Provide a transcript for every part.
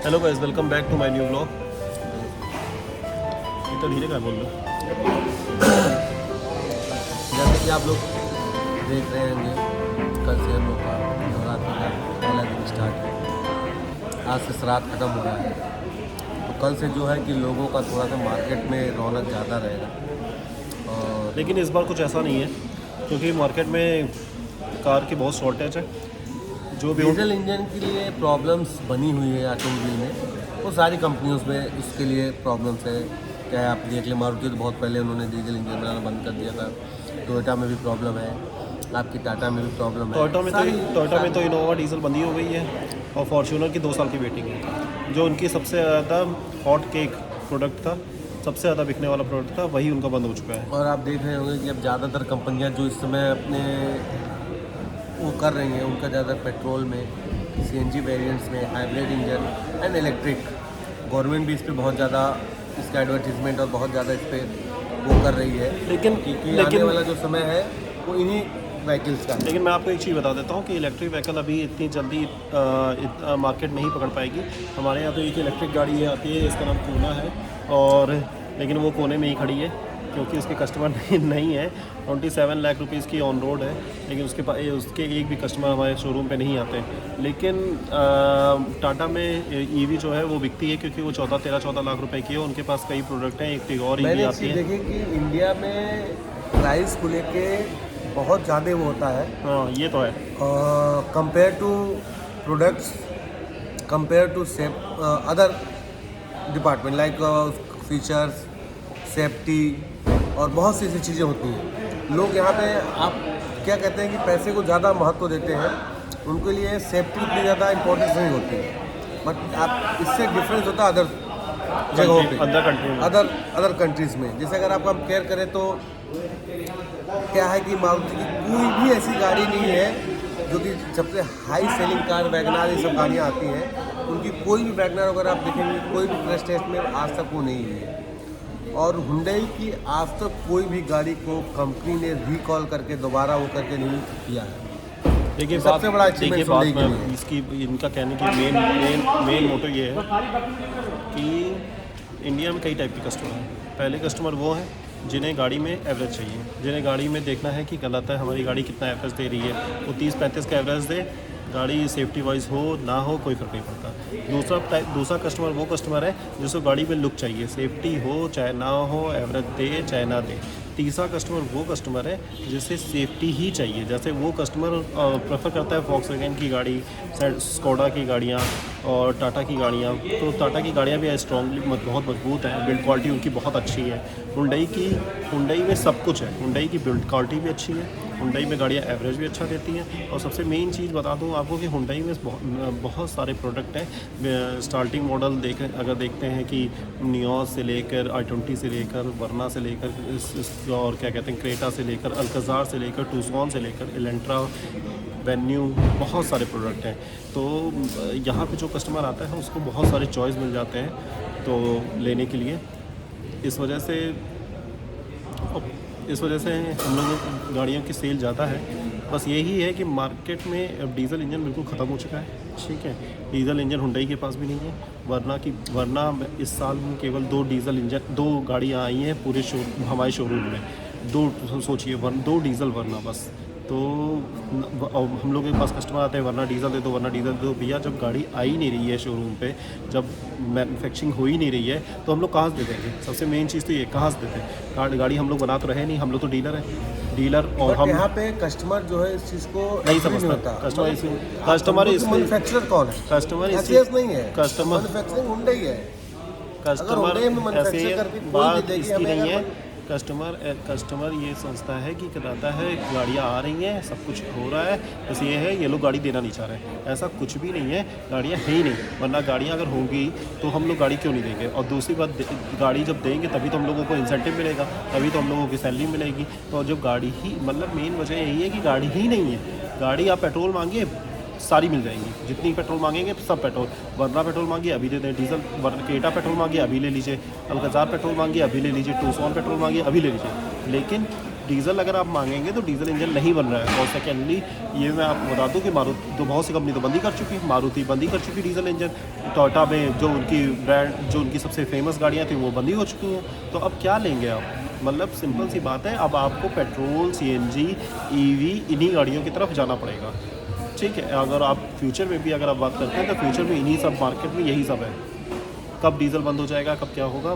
Hello guys, welcome back to my new blog. इतना धीरे का बोल रहे जैसे कि आप लोग देख रहे होंगे, कल से हम लोग का नवरात्रि का पहला दिन स्टार्ट है। आज से श्राद्ध खत्म हो रहा है, तो कल से जो है कि लोगों का थोड़ा सा मार्केट में रौनक ज़्यादा रहेगा। और लेकिन इस बार कुछ ऐसा नहीं है, क्योंकि मार्केट में कार की बहुत शॉर्टेज है। जो भी डीजल इंजन के लिए प्रॉब्लम्स बनी हुई है ऑटोमोबाइल में, वो सारी कंपनियों में इसके लिए प्रॉब्लम्स है। क्या आप देख लें, मारुति तो बहुत पहले उन्होंने डीजल इंजन बनाना बंद कर दिया था। टोयोटा में भी प्रॉब्लम है, आपकी टाटा में भी प्रॉब्लम है। टोयोटा में तो इनोवा डीजल बंदी हो गई है, और फॉर्च्यूनर की 2 साल की वेटिंग है। जो उनकी सबसे ज़्यादा हॉट केक प्रोडक्ट था, सबसे ज़्यादा बिकने वाला प्रोडक्ट था, वही उनका बंद हो चुका है। और आप देख रहे होंगे कि अब ज़्यादातर कंपनियां जो इस समय अपने वो कर रही हैं, उनका ज़्यादा पेट्रोल में, सीएनजी वेरिएंट्स में, hybrid engine and electric. Government भी इस पर बहुत ज़्यादा इसका एडवर्टीजमेंट और बहुत ज़्यादा इस पर वो कर रही है, क्योंकि आने वाला जो समय है वो इन्हीं व्हीकल्स का है। लेकिन मैं आपको एक चीज़ बता देता हूँ कि इलेक्ट्रिक व्हीकल अभी इतनी जल्दी मार्केट नहीं पकड़ पाएगी। हमारे यहाँ तो एक इलेक्ट्रिक गाड़ी आती है, इसका नाम कोना है, और लेकिन वो कोने में ही खड़ी है क्योंकि उसके कस्टमर नहीं है। 27 लाख रुपीज़ की ऑन रोड है, लेकिन उसके एक भी कस्टमर हमारे शोरूम पे नहीं आते। लेकिन टाटा में ईवी जो है वो बिकती है, क्योंकि वो 14 लाख रुपए की है। उनके पास कई प्रोडक्ट हैं, एक टिगोर ईवी मैंने आती है। देखिए कि इंडिया में प्राइस को लेके बहुत ज़्यादा वो होता है। हाँ, ये तो है। Compare to products, compare to other department like features, safety और बहुत सी ऐसी चीज़ें होती हैं। लोग यहाँ पे आप क्या कहते हैं कि पैसे को ज़्यादा महत्व देते हैं, उनके लिए सेफ्टी इतनी ज़्यादा इम्पोर्टेंस नहीं होती है। बट आप इससे डिफरेंस होता है अदर जगहों पे, अंदर कंट्री में। अदर कंट्रीज़ में। जैसे अगर आप कंपेयर करें तो क्या है कि मारुति की कोई भी ऐसी गाड़ी नहीं है जो कि सबसे हाई सेलिंग कार वैगनार, ये सब गाड़ियाँ आती हैं, उनकी कोई भी वैगनार अगर आप देखेंगे कोई भी क्रैश टेस्ट में आज तक वो नहीं हुई है। और हुंडई की आज तक कोई भी गाड़ी को कंपनी ने रिकॉल करके दोबारा वो करके नहीं किया है। देखिए सबसे बड़ा अचीवमेंट बात हुंडई के लिए। में इसकी इनका कहने की मेन मोटो ये है कि इंडिया में कई टाइप के कस्टमर हैं। पहले कस्टमर वो हैं जिन्हें गाड़ी में एवरेज चाहिए, जिन्हें गाड़ी में देखना है कि गलत है हमारी गाड़ी कितना एवरेज दे रही है, वो 30-35 का एवरेज दे, गाड़ी सेफ्टी वाइज हो ना हो कोई फ़र्क नहीं पड़ता। दूसरा कस्टमर वो कस्टमर है जिसको गाड़ी में लुक चाहिए, सेफ्टी हो चाहे ना हो, एवरेज दे चाहे ना दे। तीसरा कस्टमर वो कस्टमर है जिसे सेफ्टी ही चाहिए, जैसे वो कस्टमर प्रेफर करता है वॉक्सवैगन की गाड़ी, स्कोडा की गाड़ियाँ और टाटा की गाड़ियाँ। तो टाटा की गाड़ियाँ भी स्ट्रॉन्गली बहुत मजबूत हैं, बिल्ड क्वालिटी उनकी बहुत अच्छी है। हुंडई में सब कुछ है, हुंडई की बिल्ड क्वालिटी भी अच्छी है, हुंडई में गाड़ियाँ एवरेज भी अच्छा देती हैं। और सबसे मेन चीज़ बता दूं आपको कि हुंडई में बहुत सारे प्रोडक्ट हैं। स्टार्टिंग मॉडल अगर देखते हैं कि नियोस से लेकर i20 से लेकर वर्ना से लेकर और क्या कहते हैं क्रेटा से लेकर अल्काजार से लेकर टूसॉन से लेकर एलेंट्रा, वेन्यू, बहुत सारे प्रोडक्ट हैं। तो यहाँ पे जो कस्टमर आता है उसको बहुत सारे चॉइस मिल जाते हैं तो लेने के लिए। इस वजह से हम लोगों की गाड़ियों की सेल ज़्यादा है। बस यही है कि मार्केट में अब डीजल इंजन बिल्कुल ख़त्म हो चुका है, ठीक है। डीजल इंजन हुंडई के पास भी नहीं है। वरना इस साल में केवल 2 गाड़ियाँ आई हैं पूरे हमारे शोरूम में। 2 सोचिए, 2 डीजल वरना बस। तो हम लोग के पास कस्टमर आते हैं, वरना डीजल दे दो, वरना डीजल दे दो। भैया जब गाड़ी आ ही नहीं रही है शोरूम पे, जब मैन्युफैक्चरिंग हो ही नहीं रही है, तो हम लोग कहाँ से दे देंगे? सबसे मेन चीज़ तो ये, कहाँ से देते हैं? गाड़ी हम लोग बना तो रहे नहीं, हम लोग तो डीलर और हम यहाँ पे कस्टमर जो है इस चीज़ को नहीं समझता। कस्टमर मैन्युफैक्चरर कौन है? कस्टमर नहीं है, कस्टमर मैन्युफैक्चरिंग हुंडई है। कस्टमर ऐसे बात इसकी नहीं है। है। कस्टमर ये सोचता है कि कहता है गाड़ियाँ आ रही हैं, सब कुछ हो रहा है, बस ये है ये लोग गाड़ी देना नहीं चाह रहे। ऐसा कुछ भी नहीं है, गाड़ियाँ है ही नहीं। वरना गाड़ियाँ अगर होंगी तो हम लोग गाड़ी क्यों नहीं देंगे? और दूसरी बात, गाड़ी जब देंगे तभी तो हम लोगों को इंसेंटिव मिलेगा, तभी तो हम लोगों की सैलरी मिलेगी। तो जब गाड़ी ही, मतलब मेन वजह यही है कि गाड़ी ही नहीं है। गाड़ी आप पेट्रोल मांगिए, सारी मिल जाएंगी, जितनी पेट्रोल मांगेंगे सब पेट्रोल। वरना पेट्रोल मांगिए अभी दे दें, डीजल क्रेटा पेट्रोल मांगिए अभी ले लीजिए, अल्काजार पेट्रोल मांगिए अभी ले लीजिए, टूसॉन पेट्रोल मांगिए अभी ले लीजिए। लेकिन डीजल अगर आप मांगेंगे तो डीजल इंजन नहीं बन रहा है। और सेकेंडली ये मैं आपको बता दूं कि मारुति तो बहुत सी कंपनी तो बंद ही कर चुकी है, मारुति बंद ही कर चुकी है डीजल इंजन। टोयोटा में जो उनकी ब्रांड जो उनकी सबसे फेमस गाड़ियाँ थी वो बंद ही हो चुकी हैं। तो अब क्या लेंगे आप? मतलब सिंपल सी बात है, अब आपको पेट्रोल, CNG, EV इन्हीं गाड़ियों की तरफ जाना पड़ेगा। ठीक है, अगर आप फ्यूचर में भी अगर आप बात करते हैं तो फ्यूचर में इन्हीं सब मार्केट में यही सब है। कब डीजल बंद हो जाएगा, कब क्या होगा,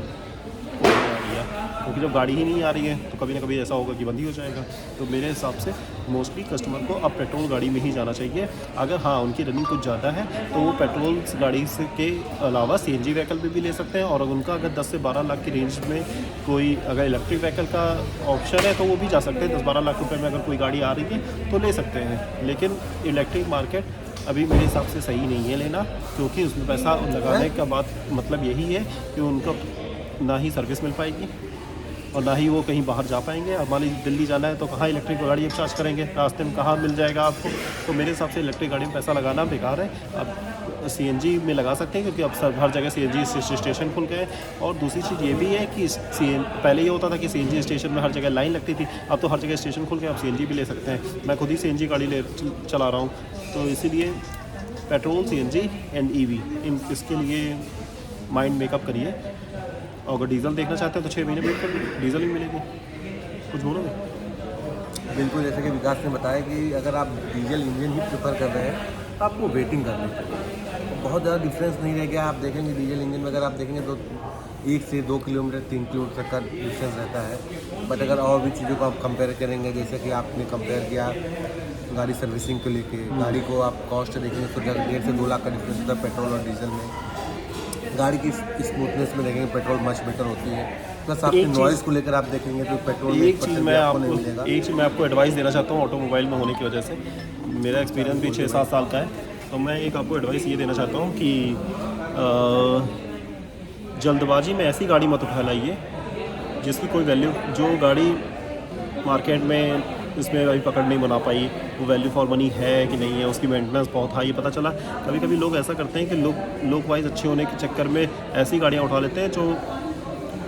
कोई आइडिया, क्योंकि जब गाड़ी ही नहीं आ रही है तो कभी ना कभी ऐसा होगा कि बंद ही हो जाएगा। तो मेरे हिसाब से मोस्टली कस्टमर को अब पेट्रोल गाड़ी में ही जाना चाहिए। अगर हाँ उनकी रनिंग कुछ ज़्यादा है तो वो पेट्रोल गाड़ी से के अलावा CNG व्हीकल पे भी ले सकते हैं। और उनका अगर 10 से 12 लाख की रेंज में कोई अगर इलेक्ट्रिक व्हीकल का ऑप्शन है तो वो भी जा सकते हैं। 10-12 लाख रुपये में अगर कोई गाड़ी आ रही है तो ले सकते हैं। लेकिन इलेक्ट्रिक मार्केट अभी मेरे हिसाब से सही नहीं है लेना, क्योंकि उसमें पैसा लगाने का बात मतलब यही है कि उनको ना ही सर्विस मिल पाएगी और ना ही वो कहीं बाहर जा पाएंगे। अब मान लीजिए दिल्ली जाना है तो कहाँ इलेक्ट्रिक गाड़ी अब चार्ज करेंगे, रास्ते में कहाँ मिल जाएगा आपको। तो मेरे हिसाब से इलेक्ट्रिक गाड़ी में पैसा लगाना बेकार है। अब CNG में लगा सकते हैं क्योंकि अब सब हर जगह CNG स्टेशन खुल गए। और दूसरी चीज़ ये भी है कि पहले ये होता था कि CNG स्टेशन में हर जगह लाइन लगती थी, अब तो हर जगह स्टेशन खुल गए, अब CNG भी ले सकते हैं। मैं खुद ही CNG गाड़ी चला रहा हूँ, तो इसीलिए पेट्रोल, CNG एंड EV इसके लिए माइंड मेकअप करिए। और अगर डीजल देखना चाहते हैं तो 6 महीने वेट कर लीजिए, डीजल ही मिलेगी। कुछ बोलोगे? बिल्कुल, जैसे कि विकास ने बताया कि अगर आप डीजल इंजन ही प्रेफर कर रहे हैं तो आपको वेटिंग करनी चाहिए। बहुत ज़्यादा डिफरेंस नहीं रह गया। आप देखेंगे डीजल इंजन में अगर आप देखेंगे तो 1 से 2 किलोमीटर 3 किलोमीटर तक का डिस्टेंस रहता है। बट अगर और भी चीज़ों को आप कंपेयर करेंगे, जैसे कि आपने कंपेयर किया गाड़ी सर्विसिंग को लेके, गाड़ी को आप कॉस्ट देखेंगे तो 1.5 से 2 लाख का डिफरेंस होता है पेट्रोल और डीजल में। गाड़ी की स्मूथनेस में देखेंगे पेट्रोल मच बेटर होती है। प्लस आपके नॉइज़ को लेकर आप देखेंगे तो पेट्रोल में एक चीज़ मैं आपको एडवाइस देना चाहता हूँ ऑटोमोबाइल में होने की वजह से। मेरा एक्सपीरियंस भी 6-7 साल का है, तो मैं एक आपको एडवाइस ये देना चाहता हूँ कि जल्दबाजी में ऐसी गाड़ी मत उठा लाइए जिसकी कोई वैल्यू, जो गाड़ी मार्केट में इसमें अभी पकड़ नहीं बना पाई, वो वैल्यू फॉर मनी है कि नहीं है, उसकी मेंटेनेंस बहुत हाई है। पता चला कभी कभी लोग ऐसा करते हैं कि लोग वाइज अच्छे होने के चक्कर में ऐसी गाड़ियाँ उठा लेते हैं जो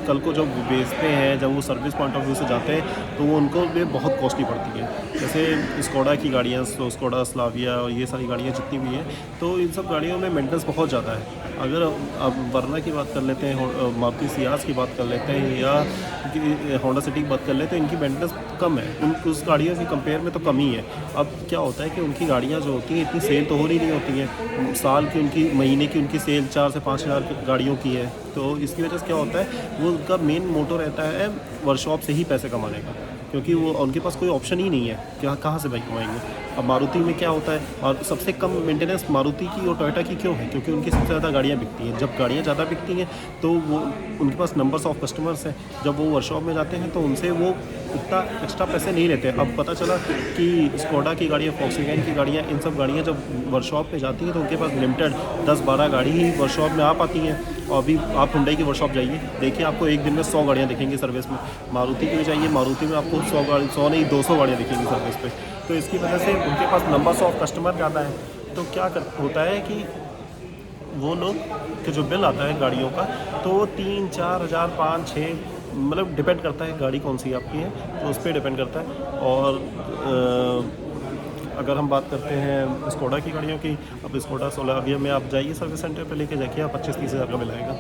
कल को जब बेचते हैं, जब वो सर्विस पॉइंट ऑफ व्यू से जाते हैं तो वो उनको भी बहुत कॉस्टली पड़ती है। जैसे स्कोडा की गाड़ियाँ, स्कोडा स्लाविया और ये सारी गाड़ियाँ जितनी भी हैं, तो इन सब गाड़ियों में मेंटेनेंस बहुत ज़्यादा है। अगर अब वरना की बात कर लेते हैं, मारुति सियाज की बात कर लेते हैं या होंडा सिटी की बात कर लेते हैं, इनकी मेंटेनेंस कम है, उस गाड़ियों की कंपेयर में तो कम ही है। अब क्या होता है कि उनकी गाड़ियाँ जो होती हैं इतनी सेल तो हो रही नहीं होती हैं, साल की उनकी, महीने की उनकी सेल 4 से 5 हज़ार गाड़ियों की है। तो इसकी वजह से क्या होता है, वो उनका मेन मोटो रहता है वर्कशॉप से ही पैसे कमाने का, क्योंकि वो उनके पास कोई ऑप्शन ही नहीं है कि कहाँ से बाइक कमाएंगे। अब मारुति में क्या होता है, और सबसे कम मेंटेनेंस मारुति की और टोयोटा की क्यों है, क्योंकि उनकी सबसे ज़्यादा गाड़ियाँ बिकती हैं। जब गाड़ियाँ ज़्यादा बिकती हैं तो वो उनके पास नंबर्स ऑफ कस्टमर्स हैं, जब वो वर्कशॉप में जाते हैं तो उनसे वो इतना एक्स्ट्रा पैसे नहीं लेते। अब पता चला कि स्कोडा की गाड़ियाँ, फॉक्सवैगन की गाड़ियाँ, इन सब गाड़ियाँ जब वर्कशॉप में जाती हैं तो उनके पास लिमिटेड 10-12 गाड़ी ही वर्कशॉप में आ पाती हैं। और अभी आप हुंडई की वर्कशॉप जाइए, देखिए आपको एक दिन में 100 गाड़ियाँ दिखेंगी सर्विस में। मारुति की भी जाइए, मारुति में आपको 100 नहीं 200 गाड़ियाँ दिखेंगी सर्विस पे। तो इसकी वजह से उनके पास नंबर्स ऑफ कस्टमर ज़्यादा है। तो क्या होता है कि वो लोग के जो बिल आता है गाड़ियों का, तो वो 3-4 हज़ार, 5-6, मतलब डिपेंड करता है गाड़ी कौन सी आपकी है, तो उस पर डिपेंड करता है। और अगर हम बात करते हैं स्कोडा की गाड़ियों की, अब स्कोडा सोलाविया में आप जाइए सर्विस सेंटर पे लेके जाइए, आप 25-30 हज़ार का मिल आएगा।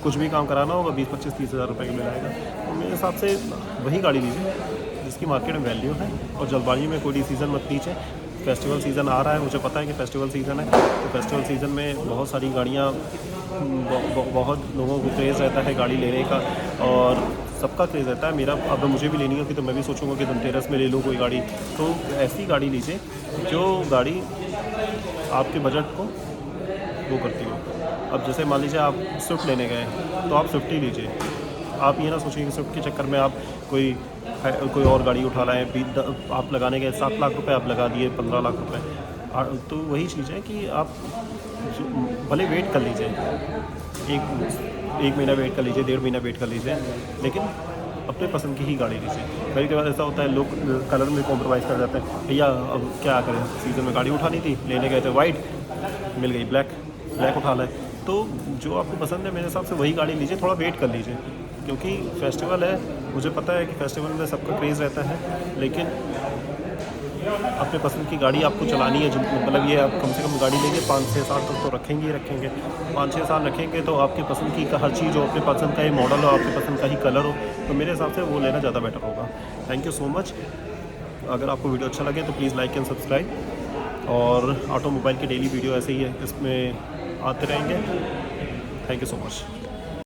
कुछ भी काम कराना होगा 20-25-30 हज़ार रुपये का मिल आएगा। तो मेरे हिसाब से वही गाड़ी लीजिए जिसकी मार्केट में वैल्यू है, और जल्दबाजी में कोई डिसीज़न मत लीजिए। फेस्टिवल सीज़न आ रहा है, मुझे पता है कि फेस्टिवल सीज़न है, तो फेस्टिवल सीज़न में बहुत सारी गाड़ियाँ, बहुत लोगों को क्रेज़ रहता है गाड़ी लेने का, और सबका क्रेज़ रहता है। मेरा अब मुझे भी लेनी होगी तो मैं भी सोचूंगा कि धनतेरस में ले लूँ कोई गाड़ी। तो ऐसी गाड़ी लीजिए जो गाड़ी आपके बजट को वो करती हो। अब जैसे मान लीजिए आप स्विफ्ट लेने गए तो आप स्विफ्ट ही लीजिए। आप ये ना सोचिए कि स्विफ्ट के चक्कर में आप कोई और गाड़ी उठा रहे हैं, आप लगाने गए 7 लाख रुपए, आप लगा दिए 15 लाख रुपए। तो वही चीज़ है कि आप भले वेट कर लीजिए, एक महीना वेट कर लीजिए, 1.5 महीना वेट कर लीजिए, लेकिन अपने पसंद की ही गाड़ी लीजिए। कभी कभार ऐसा होता है लोग कलर में कॉम्प्रोमाइज़ कर जाते हैं, भैया अब क्या करें, सीज़न में गाड़ी उठानी थी, लेने गए थे वाइट, मिल गई ब्लैक उठा लाए। तो जो आपको पसंद है मेरे हिसाब से वही गाड़ी लीजिए, थोड़ा वेट कर लीजिए। क्योंकि फेस्टिवल है, मुझे पता है कि फेस्टिवल में सबका क्रेज़ रहता है, लेकिन अपने पसंद की गाड़ी आपको चलानी है। मतलब ये आप कम से कम गाड़ी लेंगे 5-6 साल तक तो रखेंगे ही रखेंगे। 5-6 साल रखेंगे तो आपकी पसंद की हर चीज़ हो, अपने पसंद का ही मॉडल हो, आपकी पसंद का ही कलर हो, तो मेरे हिसाब से वो लेना ज़्यादा बेटर होगा। Thank you so much. अगर आपको वीडियो अच्छा लगे तो प्लीज़ लाइक एंड सब्सक्राइब। और ऑटोमोबाइल की डेली वीडियो ऐसे ही है, इसमें आते रहेंगे। Thank you so much.